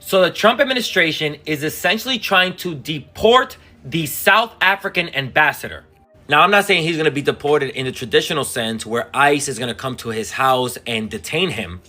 So the Trump administration is essentially trying to deport the South African ambassador. Now, I'm not saying he's going to be deported in the traditional sense where ICE is going to come to his house and detain him.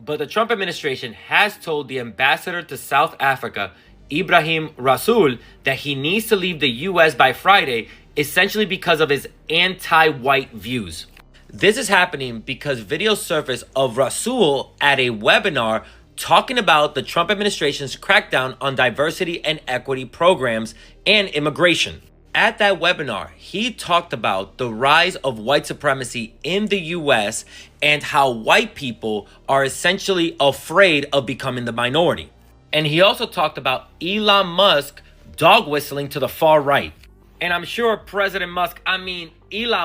But the Trump administration has told the ambassador to South Africa, Ibrahim Rasool, that he needs to leave the U.S. by Friday, essentially because of his anti-white views. This is happening because videos surfaced of Rasool at a webinar talking about the Trump administration's crackdown on diversity and equity programs and immigration. At that webinar, he talked about the rise of white supremacy in the US and how white people are essentially afraid of becoming the minority. And he also talked about Elon Musk dog whistling to the far right. And I'm sure Elon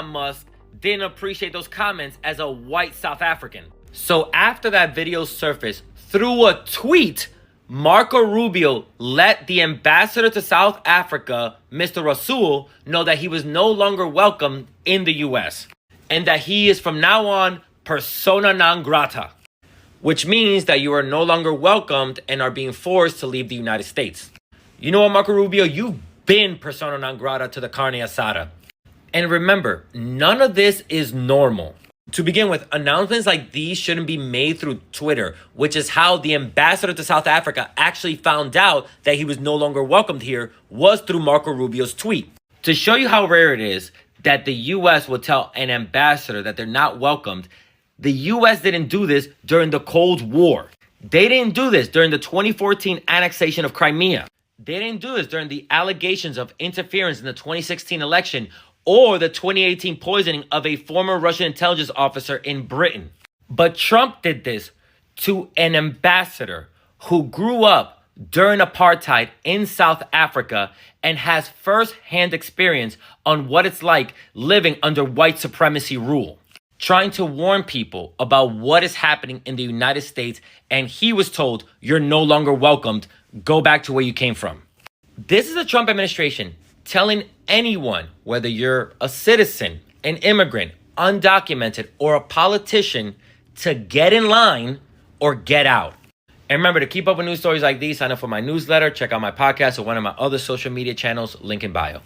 Musk didn't appreciate those comments as a white South African. So after that video surfaced, through a tweet, Marco Rubio let the ambassador to South Africa, Mr. Rasool, know that he was no longer welcome in the US and that he is from now on persona non grata, which means that you are no longer welcomed and are being forced to leave the United States. You know what, Marco Rubio? You've been persona non grata to the carne asada. And remember, none of this is normal. To begin with, announcements like these shouldn't be made through Twitter, which is how the ambassador to South Africa actually found out that he was no longer welcomed here, was through Marco Rubio's tweet. To show you how rare it is that the U.S. will tell an ambassador that they're not welcomed, the U.S. didn't do this during the Cold War. They didn't do this during the 2014 annexation of Crimea. They didn't do this during the allegations of interference in the 2016 election or the 2018 poisoning of a former Russian intelligence officer in Britain. But Trump did this to an ambassador who grew up during apartheid in South Africa and has first-hand experience on what it's like living under white supremacy rule, trying to warn people about what is happening in the United States, and he was told, you're no longer welcomed, go back to where you came from. This is the Trump administration telling anyone, whether you're a citizen, an immigrant, undocumented, or a politician, to get in line or get out. And remember, to keep up with news stories like these, sign up for my newsletter, check out my podcast or one of my other social media channels, link in bio.